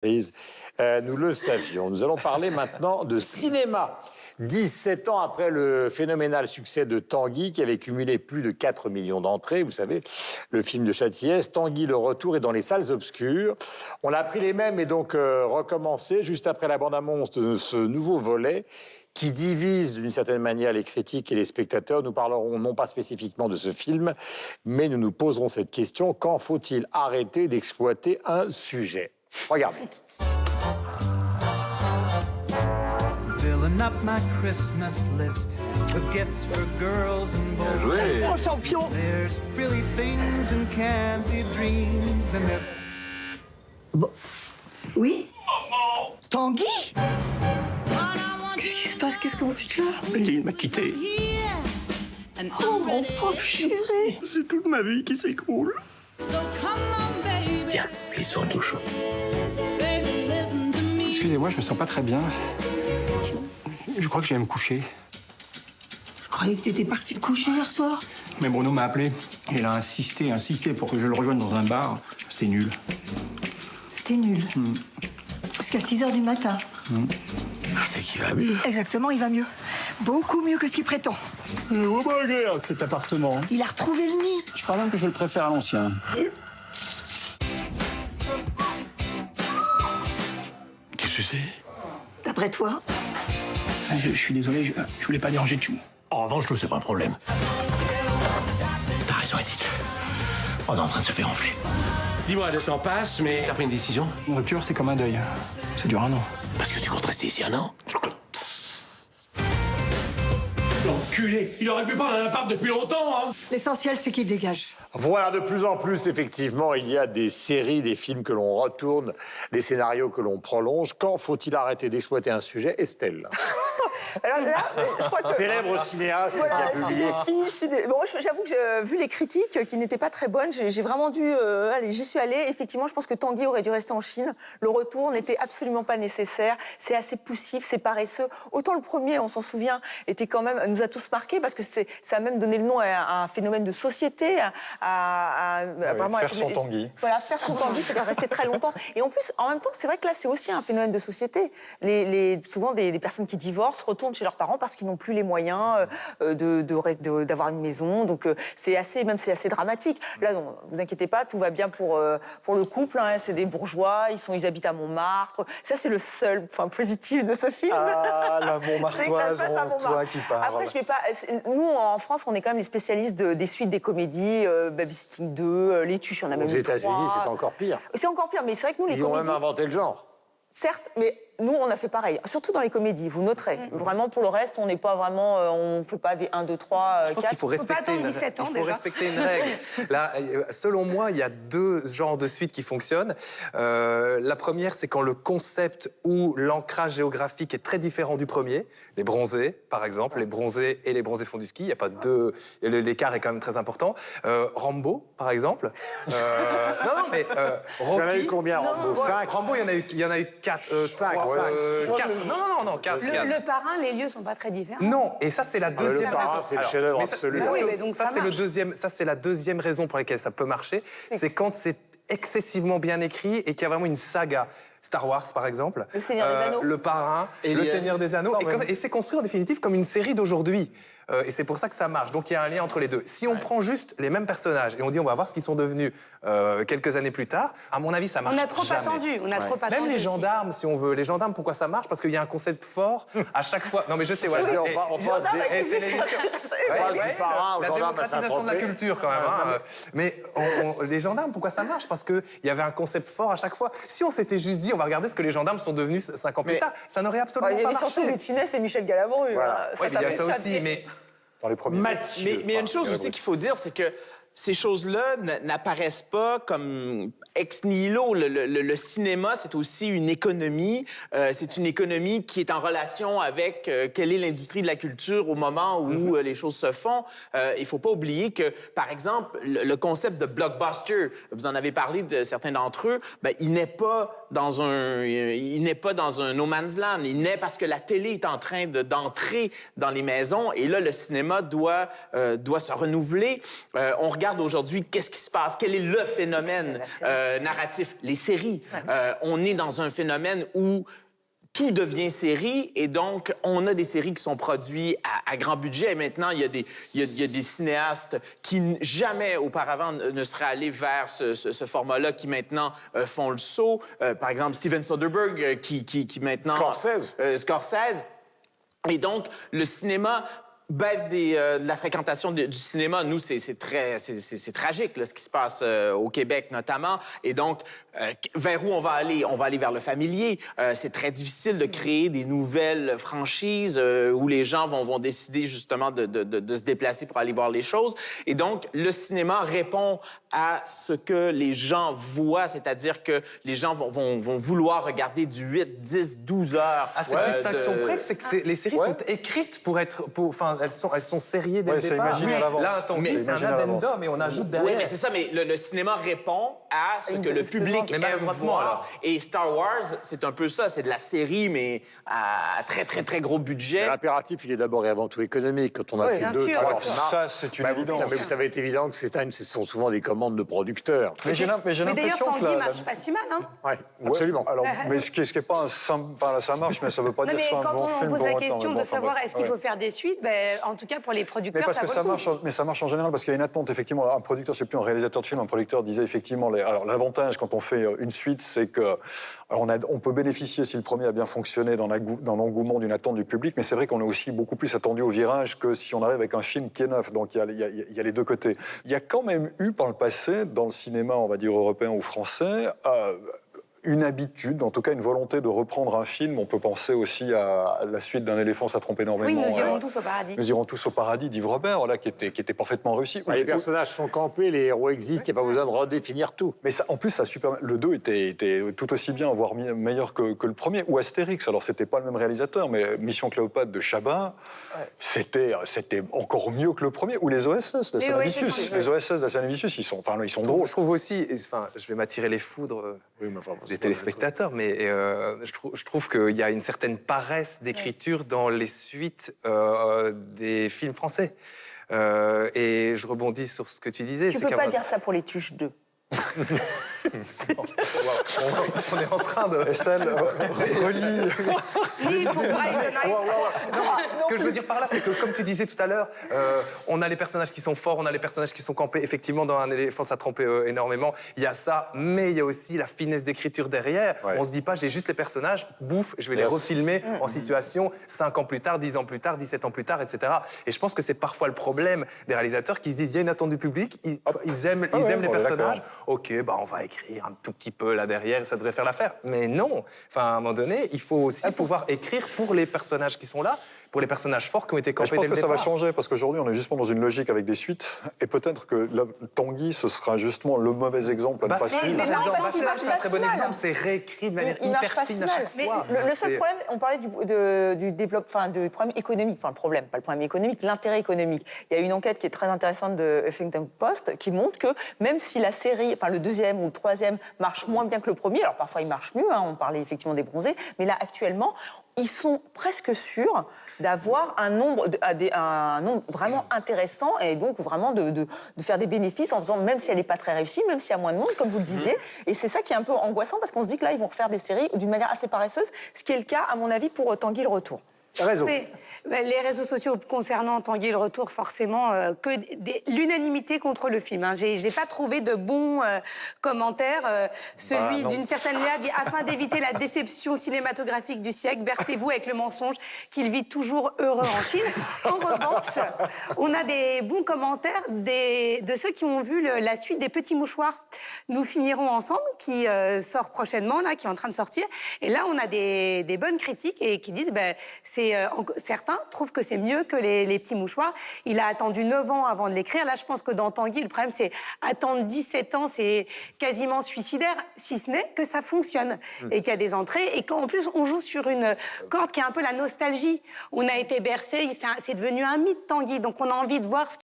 Nous le savions. Nous allons parler maintenant de cinéma. 17 ans après le phénoménal succès de Tanguy, qui avait cumulé plus de 4 millions d'entrées, vous savez, le film de Châtillès, Tanguy le retour est dans les salles obscures. On a pris les mêmes et donc recommencé juste après la bande-annonce de ce nouveau volet qui divise d'une certaine manière les critiques et les spectateurs. Nous parlerons non pas spécifiquement de ce film, mais nous nous poserons cette question: quand faut-il arrêter d'exploiter un sujet? Regardez. Filling up my Christmas list with gifts for girls and boys. Oh, champion! There's frilly things and candy dreams and they're... Bon. Oui? Tanguy? Qu'est-ce qui se passe? Qu'est-ce que vous faites là? Il m'a quitté. Oh, mon pauvre chéri! C'est toute ma vie qui s'écroule. Tiens, glisse-toi un tout chaud. Excusez-moi, je me sens pas très bien. Je crois que je vais me coucher. Je croyais que t'étais parti te coucher hier soir. Mais Bruno m'a appelé. Il a insisté pour que je le rejoigne dans un bar. C'était nul. C'était nul. Jusqu'à 6 h du matin. C'est qu'il va mieux. Exactement, il va mieux. Beaucoup mieux que ce qu'il prétend. Oh, bah, regarde cet appartement. Il a retrouvé le nid. Je crois même que je le préfère à l'ancien. Qu'est-ce que c'est? D'après toi? Je suis désolé, je voulais pas déranger Tchou. En revanche, tout, c'est pas un problème. T'as raison, Edith. On est en train de se faire enfler. Dis-moi, le temps passe, mais t'as pris une décision? Une rupture, c'est comme un deuil. Ça dure 1 an. Parce que tu comptes rester ici 1 an? L'enculé! Il aurait pu prendre un appart depuis longtemps, hein! L'essentiel, c'est qu'il dégage. Voilà, de plus en plus, effectivement, il y a des séries, des films que l'on retourne, des scénarios que l'on prolonge. Quand faut-il arrêter d'exploiter un sujet? Estelle. Alors là, je crois que... Célèbre cinéaste qui a publié. Bon, j'avoue que j'ai vu les critiques qui n'étaient pas très bonnes. J'ai vraiment dû... allez, j'y suis allée. Effectivement, je pense que Tanguy aurait dû rester en Chine. Le retour n'était absolument pas nécessaire. C'est assez poussif, c'est paresseux. Autant le premier, on s'en souvient, était quand même... nous a tous marqués parce que ça a même donné le nom à un phénomène de société, vraiment... Faire son Tanguy. Voilà, faire son Tanguy, c'est-à-dire rester très longtemps. Et en plus, en même temps, c'est vrai que là, c'est aussi un phénomène de société. Souvent, des personnes qui divorcent retournent chez leurs parents parce qu'ils n'ont plus les moyens d'avoir une maison. Donc c'est assez dramatique. Là, non, vous inquiétez pas, tout va bien pour le couple. Hein, c'est des bourgeois, ils habitent à Montmartre. Ça, c'est le seul point positif de ce film. Ah, la Montmartroise, toi qui parles. Après, je vais pas. Nous, en France, on est quand même les spécialistes des suites des comédies, Babysitting 2, Les Tuches, on a même Aux eu États-Unis, 3. c'est encore pire. C'est encore pire, mais c'est vrai que nous, les Ils ont comédies... même inventé le genre. Certes, mais nous, on a fait pareil. Surtout dans les comédies, vous noterez. Vraiment, pour le reste, on n'est pas vraiment... on fait pas des 1, 2, 3, Je pense 4. qu'il faut respecter une règle. Là, selon moi, il y a 2 genres de suites qui fonctionnent. La première, c'est quand le concept ou l'ancrage géographique est très différent du premier. Les bronzés, par exemple. Les bronzés et les bronzés font du ski. Il y a pas deux... L'écart est quand même très important. Rambo, par exemple. Non, mais... Il y en a eu combien, Rambo? 5? Rambo, il y en a eu 4. 5. 4. Non, 4. Le parrain, les lieux sont pas très différents. Non, et ça, c'est la deuxième Le parrain, raison. c'est le chef-d'œuvre absolu. Oui, mais donc ça marche. Ça, c'est la deuxième raison pour laquelle ça peut marcher. C'est quand c'est excessivement bien écrit et qu'il y a vraiment une saga. Star Wars, par exemple. Le Seigneur des Anneaux. Le Parrain, Le Seigneur des Anneaux. Et c'est construit en définitive comme une série d'aujourd'hui. Et c'est pour ça que ça marche. Donc il y a un lien entre les deux. Si on prend juste les mêmes personnages et on dit on va voir ce qu'ils sont devenus quelques années plus tard, à mon avis, ça marche. On a trop jamais. attendu. Même les gendarmes, si on veut. Les gendarmes, pourquoi ça marche? Parce qu'il y a un concept fort à chaque fois. Non, mais je sais, ouais. On passe C'est l'émission. du parrain aux La gendarmes à démocratisation de la Saint-Tropez. culture, quand même. Hein. Mais les gendarmes, pourquoi ça marche? Parce qu'il y avait un concept fort à chaque fois. Si on s'était juste dit, on va regarder ce que les gendarmes sont devenus 5 ans plus tard, ça n'aurait absolument Il y pas avait marché. surtout Louis de Funès et Michel Galabru. Voilà. Oui, il y a ça aussi, mais... Dans les premiers. Mathieu. Mais il y a une chose aussi qu'il faut dire, c'est que ces choses-là n'apparaissent pas comme ex nihilo. Le cinéma, c'est aussi une économie. C'est une économie qui est en relation avec quelle est l'industrie de la culture au moment où les choses se font. Il faut pas oublier que, par exemple, le concept de blockbuster, vous en avez parlé de certains d'entre eux, ben, il n'est pas dans un no man's land. Il naît parce que la télé est en train d'entrer dans les maisons. Et là, le cinéma doit se renouveler. On regarde aujourd'hui qu'est-ce qui se passe. Quel est le phénomène narratif? Les séries. On est dans un phénomène où tout devient série, et donc on a des séries qui sont produites à grand budget. Et maintenant, il y a des cinéastes qui jamais auparavant ne seraient allés vers ce format-là, qui maintenant font le saut. Par exemple, Steven Soderbergh, qui maintenant... Scorsese. Et donc, le cinéma baisse de la fréquentation du cinéma. Nous, c'est tragique, là, ce qui se passe au Québec, notamment. Et donc, vers où on va aller? On va aller vers le familier. C'est très difficile de créer des nouvelles franchises où les gens vont décider, justement, de se déplacer pour aller voir les choses. Et donc, le cinéma répond à ce que les gens voient, c'est-à-dire que les gens vont vouloir regarder du 8, 10, 12 heures. À cette distinction près, c'est que les séries sont écrites pour être... Enfin, elles sont sériées dès le départ. Imaginé à l'avance. Là, Tanguy, c'est un addendum et on ajoute derrière. Oui, mais c'est ça, mais le cinéma répond à ce que le public aime voir. Et Star Wars, c'est un peu ça, c'est de la série, mais à très, très, très gros budget. L'impératif, il est d'abord et avant tout économique. Quand on a fait 2, 3 films, Ça, c'est une évidence. mais vous savez, c'est évident que ce sont souvent des commandes de producteurs. Mais j'ai d'ailleurs, l'impression que Tanguy marche pas si mal, hein? Oui, absolument. Alors, mais ce qui est pas enfin, ça marche, mais ça veut pas Non, dire que mais c'est un quand bon on film pose pour la autant, question mais bon, de savoir enfin, est-ce qu'il faut faire des suites, en tout cas pour les mais producteurs, parce que ça ça vaut le marche, coup. mais ça marche en général parce qu'il y a une attente. Effectivement, un producteur, je sais plus, un réalisateur de film, un producteur disait effectivement. Alors l'avantage quand on fait une suite, c'est que on peut bénéficier si le premier a bien fonctionné dans l'engouement d'une attente du public, mais c'est vrai qu'on est aussi beaucoup plus attendu au virage que si on arrive avec un film qui est neuf. Donc il y a les deux côtés. Il y a quand même eu par le passé dans le cinéma, on va dire européen ou français, une habitude, en tout cas une volonté de reprendre un film. On peut penser aussi à la suite d'un éléphant, ça trompe énormément. Oui, Nous irons tous au paradis. Nous irons tous au paradis d'Yves Robert, voilà, qui était parfaitement réussi. Les personnages sont campés, les héros existent, il n'y a pas besoin de redéfinir tout. Mais ça, en plus, le 2 était tout aussi bien, voire meilleur que le premier. Ou Astérix, alors c'était pas le même réalisateur, mais Mission Cléopâtre de Chabat, c'était encore mieux que le premier. Ou les OSS d'Assanavicius. Les OSS d'Assanavicius, ils sont drôles. Je trouve aussi, je vais m'attirer les foudres des téléspectateurs, mais je trouve qu'il y a une certaine paresse d'écriture dans les suites des films français. Et je rebondis sur ce que tu disais. Tu peux pas dire ça pour les Tuches 2. On est en train de... Estelle, relis. Ce que je veux dire par là, c'est que, comme tu disais tout à l'heure, on a les personnages qui sont forts, on a les personnages qui sont campés. Effectivement, dans Un éléphant, ça trompe énormément. Il y a ça, mais il y a aussi la finesse d'écriture derrière. Ouais. On se dit pas, j'ai juste les personnages, bouffe, je vais les refilmer en situation 5 ans plus tard, 10 ans plus tard, 17 ans plus tard, etc. Et je pense que c'est parfois le problème des réalisateurs qui se disent, il y a une attente du public, ils aiment les personnages. Ok, on va écrire un tout petit peu là derrière, ça devrait faire l'affaire. Mais non, enfin, à un moment donné, il faut aussi pouvoir écrire pour les personnages qui sont là, pour les personnages forts qui ont été campés dès le départ. Je pense que ça va changer, parce qu'aujourd'hui, on est justement dans une logique avec des suites, et peut-être que Tanguy, ce sera justement le mauvais exemple à ne pas suivre. Mais non, parce qu'il marche c'est un très bon pas si mal. exemple, c'est réécrit de manière Il marche hyper pas fine si à mal. chaque Mais fois. le seul problème, on parlait du développement, du problème économique, enfin le problème, pas le problème économique, l'intérêt économique. Il y a une enquête qui est très intéressante de Huffington Post qui montre que même si la série, enfin le deuxième ou le troisième marche moins bien que le premier, alors parfois il marche mieux, on parlait effectivement des Bronzés, mais là actuellement, ils sont presque sûrs d'avoir un nombre vraiment intéressant et donc vraiment de faire des bénéfices en faisant, même si elle n'est pas très réussie, même s'il y a moins de monde, comme vous le disiez. Et c'est ça qui est un peu angoissant parce qu'on se dit que là, ils vont refaire des séries d'une manière assez paresseuse, ce qui est le cas, à mon avis, pour Tanguy le Retour. Raison. Oui. Les réseaux sociaux concernant Tanguy le Retour, forcément, que l'unanimité contre le film. Hein. J'ai pas trouvé de bons commentaires. Celui d'une certaine Léa dit « Afin d'éviter la déception cinématographique du siècle, bercez-vous avec le mensonge qu'il vit toujours heureux en Chine. » En revanche, on a des bons commentaires de ceux qui ont vu la suite des Petits Mouchoirs. Nous finirons ensemble, qui sort prochainement, là, qui est en train de sortir. Et là, on a des bonnes critiques et qui disent certains trouvent que c'est mieux que les Petits Mouchoirs. Il a attendu 9 ans avant de l'écrire. Là, je pense que dans Tanguy, le problème, c'est attendre 17 ans, c'est quasiment suicidaire, si ce n'est que ça fonctionne et qu'il y a des entrées et qu'en plus, on joue sur une corde qui est un peu la nostalgie. On a été bercé, c'est devenu un mythe, Tanguy, donc on a envie de voir ce